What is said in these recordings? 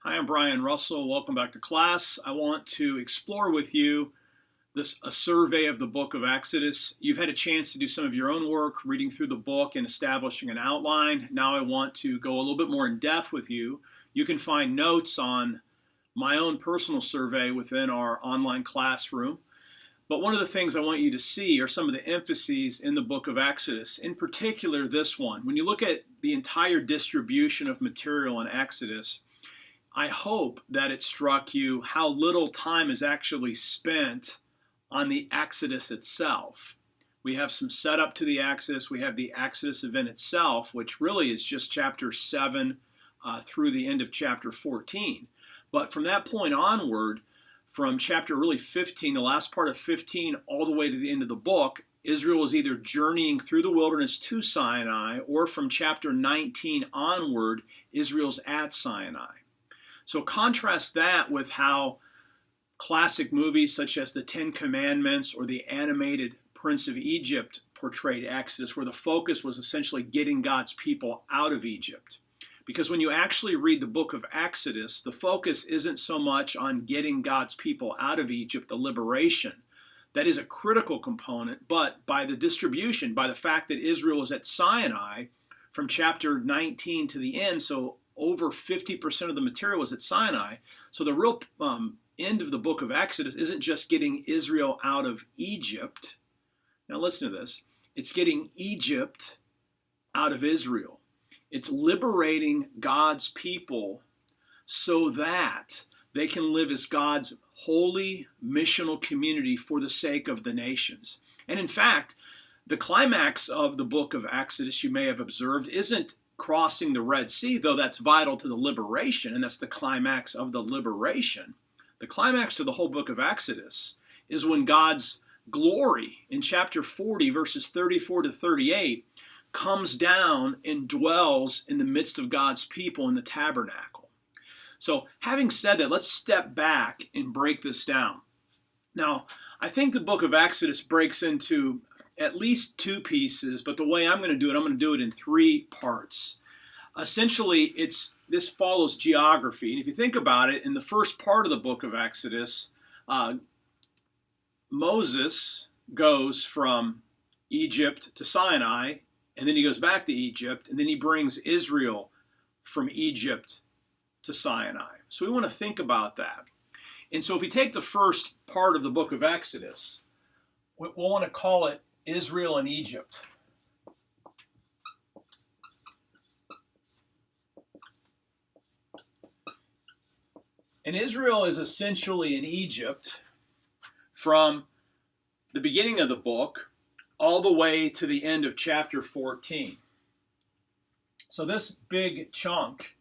Hi, I'm Brian Russell. Welcome back to class. I want to explore with you a survey of the book of Exodus. You've had a chance to do some of your own work, reading through the book and establishing an outline. Now I want to go a little bit more in depth with you. You can find notes on my own personal survey within our online classroom. But one of the things I want you to see are some of the emphases in the book of Exodus, in particular this one. When you look at the entire distribution of material in Exodus, I hope that it struck you how little time is actually spent on the Exodus itself. We have some setup to the Exodus. We have the Exodus event itself, which really is just chapter 7 through the end of chapter 14. But from that point onward, from chapter really 15, the last part of 15, all the way to the end of the book, Israel is either journeying through the wilderness to Sinai, or from chapter 19 onward, Israel's at Sinai. So contrast that with how classic movies such as the Ten Commandments or the animated Prince of Egypt portrayed Exodus, where the focus was essentially getting God's people out of Egypt. Because when you actually read the book of Exodus, the focus isn't so much on getting God's people out of Egypt, the liberation. That is a critical component, but by the distribution, by the fact that Israel is at Sinai from chapter 19 to the end, so over 50% of the material is at Sinai. So the real end of the book of Exodus isn't just getting Israel out of Egypt. Now listen to this. It's getting Egypt out of Israel. It's liberating God's people so that they can live as God's holy missional community for the sake of the nations. And in fact, the climax of the book of Exodus, you may have observed, isn't crossing the Red Sea, though that's vital to the liberation, and that's the climax of the liberation. The climax to the whole book of Exodus is when God's glory in chapter 40, verses 34 to 38, comes down and dwells in the midst of God's people in the tabernacle. So having said that, let's step back and break this down. Now, I think the book of Exodus breaks into at least two pieces, but the way I'm going to do it in three parts. Essentially, this follows geography. And if you think about it, in the first part of the book of Exodus, Moses goes from Egypt to Sinai, and then he goes back to Egypt, and then he brings Israel from Egypt to Sinai. So we want to think about that. And so if we take the first part of the book of Exodus, we'll want to call it Israel and Egypt. And Israel is essentially in Egypt from the beginning of the book all the way to the end of chapter 14. So this big chunk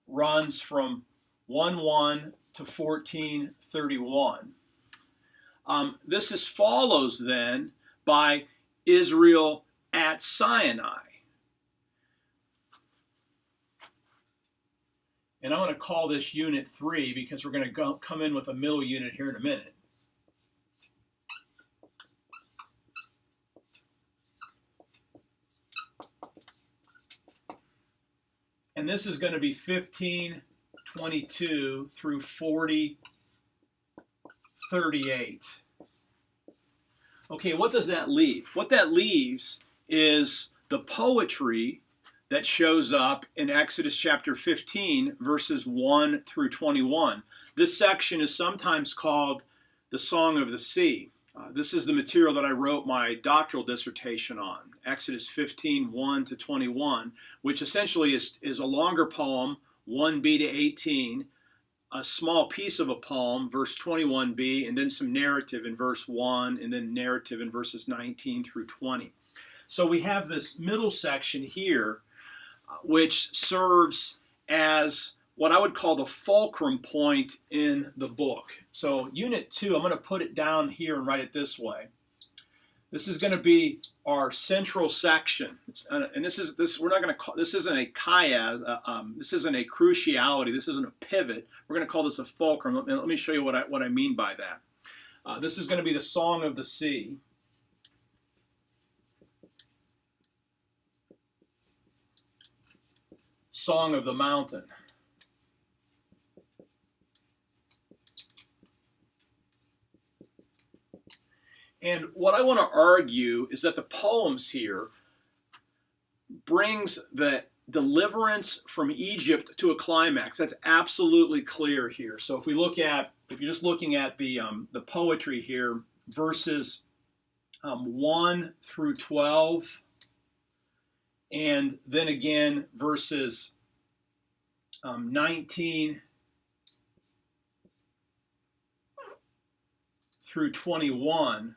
runs from 1:1 to 14:31. This is follows then by Israel at Sinai. And I'm going to call this unit 3 because we're going to come in with a middle unit here in a minute. And this is going to be 15:22 through 40:38. Okay, what does that leave? What that leaves is the poetry that shows up in Exodus chapter 15, verses 1 through 21. This section is sometimes called the Song of the Sea. This is the material that I wrote my doctoral dissertation on, Exodus 15, 1 to 21, which essentially is a longer poem, 1b to 18, a small piece of a poem, verse 21b, and then some narrative in verse 1, and then narrative in verses 19 through 20. So we have this middle section here, which serves as what I would call the fulcrum point in the book. So unit 2, I'm going to put it down here and write it this way. This is going to be our central section, and this isn't a chiasm. This isn't a cruciality. This isn't a pivot. We're going to call this a fulcrum. Let me show you what I mean by that. This is going to be the Song of the Sea. Song of the Mountain. And what I want to argue is that the poems here brings the deliverance from Egypt to a climax. That's absolutely clear here. So if you're just looking at the poetry here, verses 1 through 12, and then again verses 19 through 21,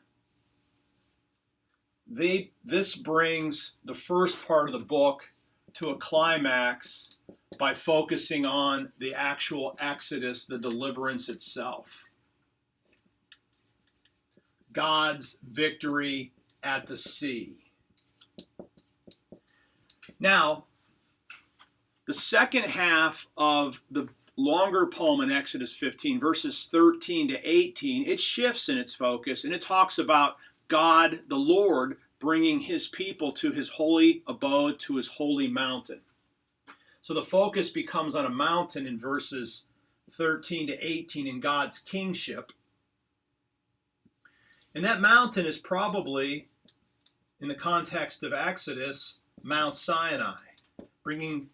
this brings the first part of the book to a climax by focusing on the actual Exodus, the deliverance itself. God's victory at the sea. Now, the second half of the longer poem in Exodus 15, verses 13 to 18, it shifts in its focus, and it talks about God, the Lord, bringing his people to his holy abode, to his holy mountain. So the focus becomes on a mountain in verses 13 to 18 in God's kingship. And that mountain is probably, in the context of Exodus, Mount Sinai, bringing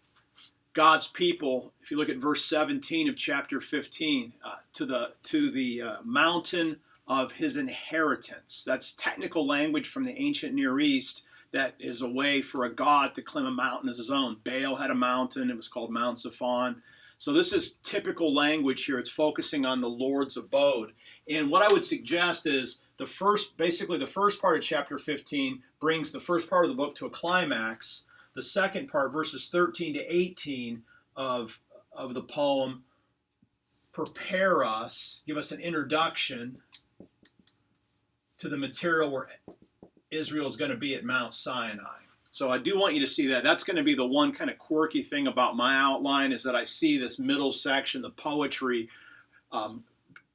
God's people, if you look at verse 17 of chapter 15, to the mountain of his inheritance. That's technical language from the ancient Near East that is a way for a god to claim a mountain as his own. Baal had a mountain. It was called Mount Zaphon. So this is typical language here. It's focusing on the Lord's abode. And what I would suggest is the first part of chapter 15 brings the first part of the book to a climax. The second part, verses 13 to 18 of the poem, prepare us, give us an introduction to the material where Israel is going to be at Mount Sinai. So I do want you to see that. That's going to be the one kind of quirky thing about my outline, is that I see this middle section, the poetry,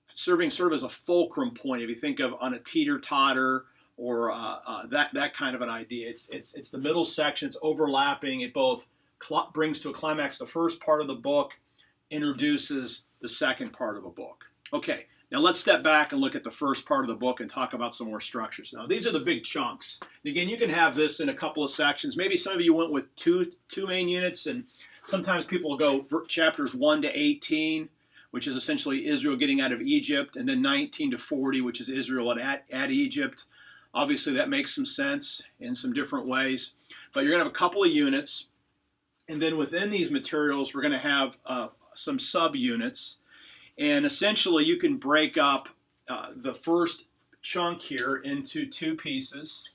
serving sort of as a fulcrum point. If you think of on a teeter-totter or that kind of an idea, it's the middle section. It's overlapping. It both brings to a climax the first part of the book, introduces the second part of the book. Okay, now let's step back and look at the first part of the book and talk about some more structures. Now, these are the big chunks. And again, you can have this in a couple of sections. Maybe some of you went with two main units, and sometimes people will go chapters 1 to 18, which is essentially Israel getting out of Egypt, and then 19 to 40, which is Israel at Egypt. Obviously, that makes some sense in some different ways. But you're going to have a couple of units, and then within these materials, we're going to have some subunits. And essentially, you can break up the first chunk here into two pieces.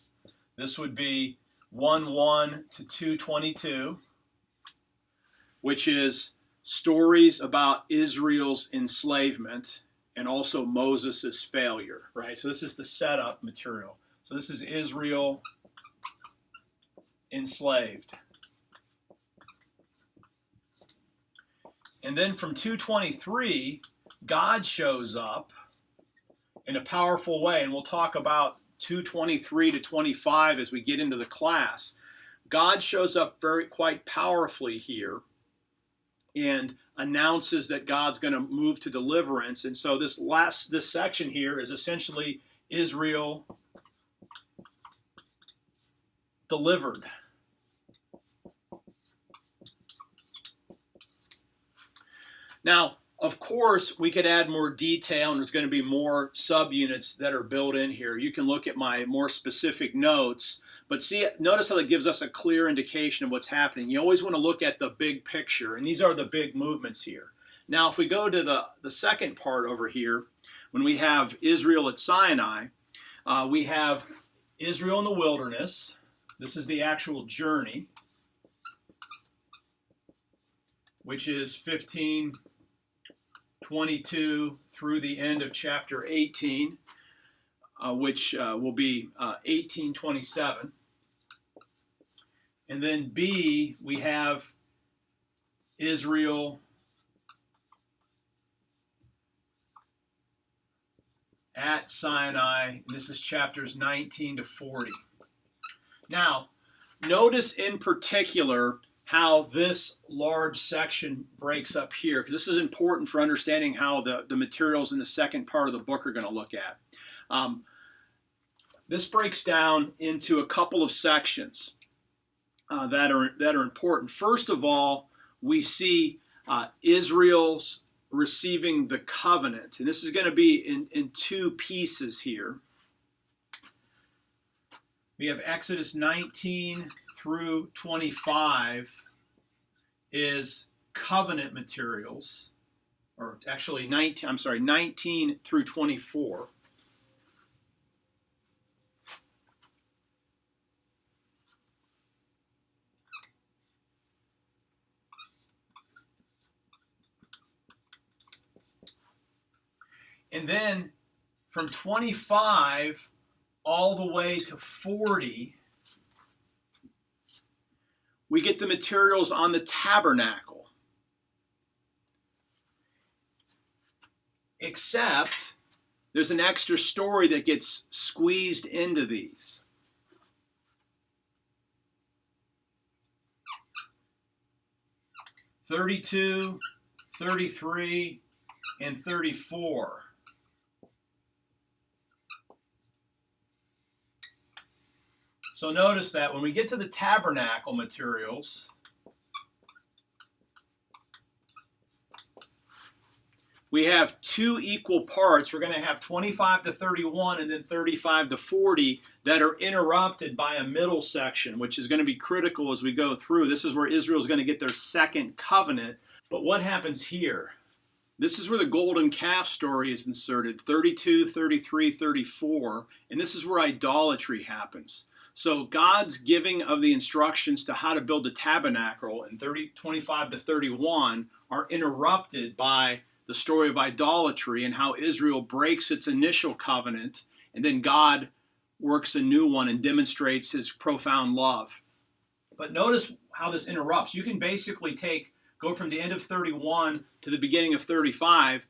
This would be 1:1 to 2:22, which is stories about Israel's enslavement and also Moses' failure, right? So this is the setup material. So this is Israel enslaved. And then from 2:23, God shows up in a powerful way, and we'll talk about 2:23 to 25 as we get into the class. God shows up quite powerfully here and announces that God's going to move to deliverance. And so this section here is essentially Israel delivered. Now, of course, we could add more detail, and there's going to be more subunits that are built in here. You can look at my more specific notes, but notice how that gives us a clear indication of what's happening. You always want to look at the big picture, and these are the big movements here. Now, if we go to the second part over here, when we have Israel at Sinai, we have Israel in the wilderness. This is the actual journey, which is 15:22 through the end of chapter 18, which will be 18:27. And then B, we have Israel at Sinai, and this is chapters 19 to 40. Now, notice in particular how this large section breaks up here, because this is important for understanding how the materials in the second part of the book are going to look at. This breaks down into a couple of sections that are important. First of all, we see Israel's receiving the covenant, and this is going to be in two pieces here. We have Exodus 19 through 25 is covenant materials, or actually 19 through 24. And then from 25 all the way to 40, we get the materials on the tabernacle. Except there's an extra story that gets squeezed into these. (32, 33, and 34). So notice that when we get to the tabernacle materials, we have two equal parts. We're going to have 25 to 31 and then 35 to 40 that are interrupted by a middle section, which is going to be critical as we go through. This is where Israel is going to get their second covenant. But what happens here? This is where the golden calf story is inserted, 32, 33, 34, and this is where idolatry happens. So God's giving of the instructions to how to build the tabernacle in 25 to 31 are interrupted by the story of idolatry and how Israel breaks its initial covenant, and then God works a new one and demonstrates his profound love. But notice how this interrupts. You can basically go from the end of 31 to the beginning of 35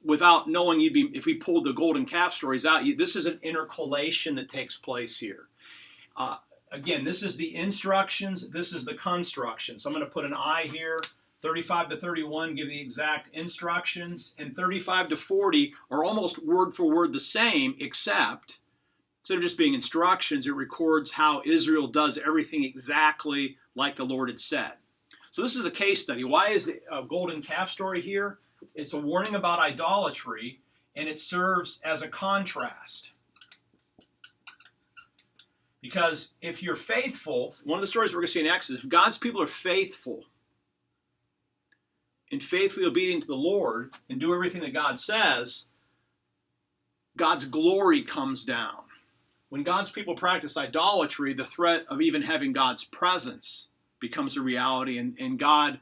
without knowing if we pulled the golden calf stories out. This is an intercalation that takes place here. Again, this is the instructions, this is the construction. So I'm going to put an I here. 35 to 31 give the exact instructions, and 35 to 40 are almost word for word the same, except instead of just being instructions, it records how Israel does everything exactly like the Lord had said. So this is a case study. Why is the golden calf story here? It's a warning about idolatry, and it serves as a contrast. Because if you're faithful, one of the stories we're going to see in Exodus, if God's people are faithful and faithfully obedient to the Lord and do everything that God says, God's glory comes down. When God's people practice idolatry, the threat of even having God's presence becomes a reality, and God,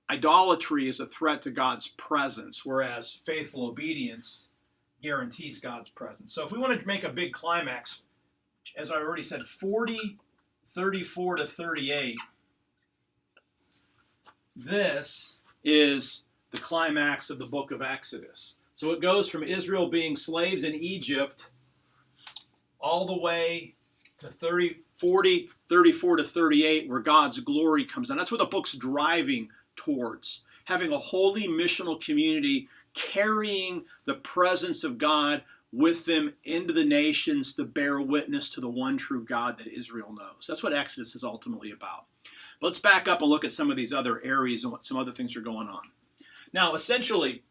idolatry is a threat to God's presence, whereas faithful obedience guarantees God's presence. So if we want to make a big climax, as I already said, 40, 34 to 38, this is the climax of the book of Exodus. So it goes from Israel being slaves in Egypt all the way to 40, 34 to 38, where God's glory comes down. That's what the book's driving towards. Having a holy missional community carrying the presence of God with them into the nations to bear witness to the one true God that Israel knows. That's what Exodus is ultimately about. But let's back up and look at some of these other areas and what some other things are going on. Now, essentially,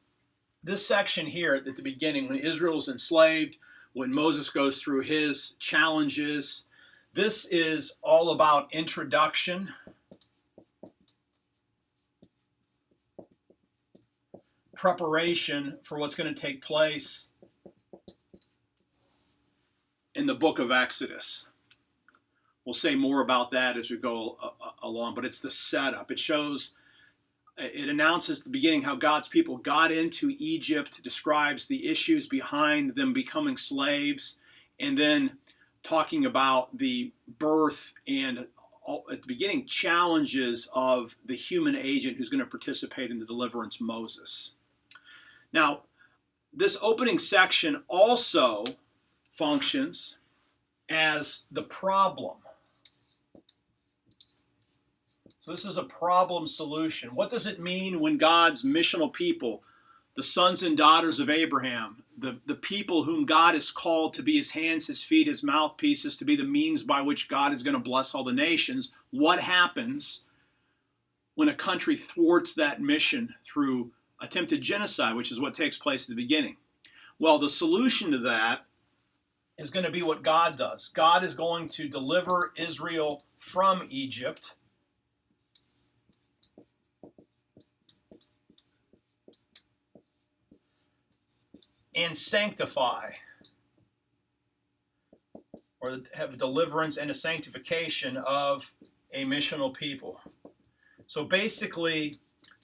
this section here at the beginning, when Israel is enslaved, when Moses goes through his challenges, this is all about introduction, preparation for what's going to take place in the book of Exodus. We'll say more about that as we go along, but it's the setup. It announces at the beginning how God's people got into Egypt, describes the issues behind them becoming slaves, and then talking about the birth and, at the beginning, challenges of the human agent who's going to participate in the deliverance, Moses. Now, this opening section also functions as the problem. So this is a problem solution. What does it mean when God's missional people, the sons and daughters of Abraham, the people whom God has called to be his hands, his feet, his mouthpieces, to be the means by which God is going to bless all the nations. What happens when a country thwarts that mission through attempted genocide, which is what takes place at the beginning? Well, the solution to that is going to be what God does. God is going to deliver Israel from Egypt and sanctify, or have deliverance and a sanctification of a missional people. So basically,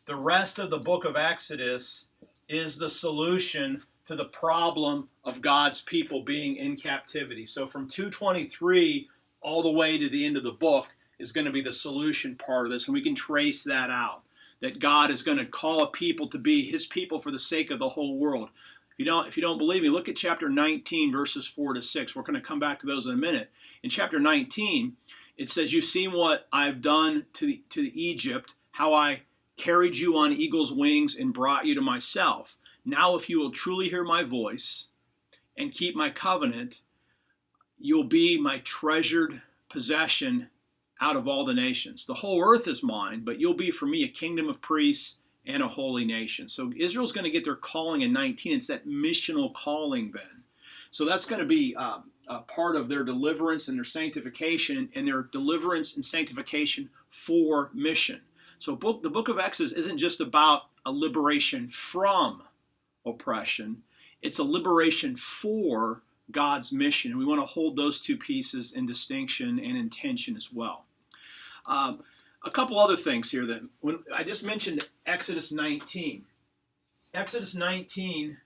the rest of the book of Exodus is the solution to the problem of God's people being in captivity. So from 223 all the way to the end of the book is going to be the solution part of this, and we can trace that out, that God is going to call a people to be his people for the sake of the whole world. If you don't believe me, look at chapter 19, verses 4 to 6. We're going to come back to those in a minute. In chapter 19, it says, "You've seen what I've done to Egypt, how I carried you on eagle's wings and brought you to myself. Now if you will truly hear my voice and keep my covenant, you'll be my treasured possession out of all the nations. The whole earth is mine, but you'll be for me a kingdom of priests and a holy nation." So Israel's going to get their calling in 19. It's that missional calling then. So that's going to be a part of their deliverance and their sanctification, and their deliverance and sanctification for mission. So the book of Exodus isn't just about a liberation from oppression. It's a liberation for God's mission. And we want to hold those two pieces in distinction and intention as well. A couple other things here that when I just mentioned Exodus 19. Exodus 19,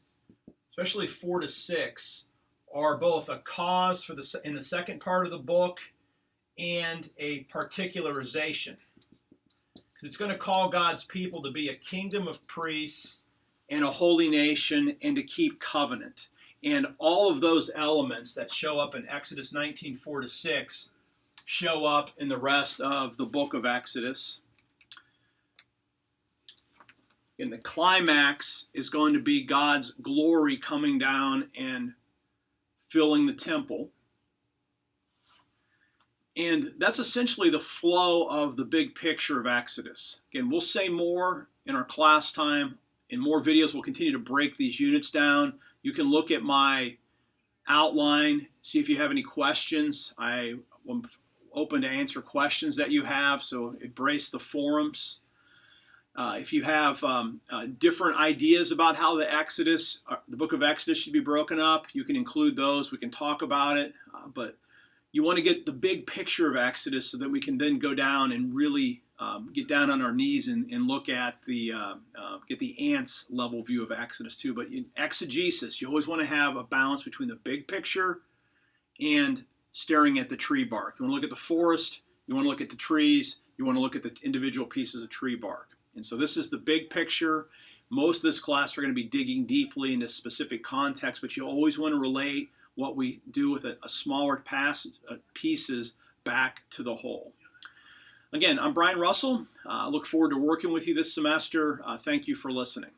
especially 4 to 6, are both a cause for in the second part of the book and a particularization. Because it's going to call God's people to be a kingdom of priests and a holy nation and to keep covenant. And all of those elements that show up in Exodus 19, 4 to 6 show up in the rest of the book of Exodus. And the climax is going to be God's glory coming down and filling the temple. And that's essentially the flow of the big picture of Exodus. Again, we'll say more in our class time. In more videos, we'll continue to break these units down. You can look at my outline, see if you have any questions. I'm open to answer questions that you have, so embrace the forums. If you have different ideas about how the book of Exodus should be broken up, you can include those. We can talk about it. But you want to get the big picture of Exodus so that we can then go down and really get down on our knees and look at get the ants level view of Exodus too. But in exegesis, you always want to have a balance between the big picture and staring at the tree bark. You want to look at the forest, you want to look at the trees, you want to look at the individual pieces of tree bark. And so this is the big picture. Most of this class are going to be digging deeply into specific context, but you always want to relate what we do with a smaller pieces back to the whole. Again, I'm Brian Russell. I look forward to working with you this semester. Thank you for listening.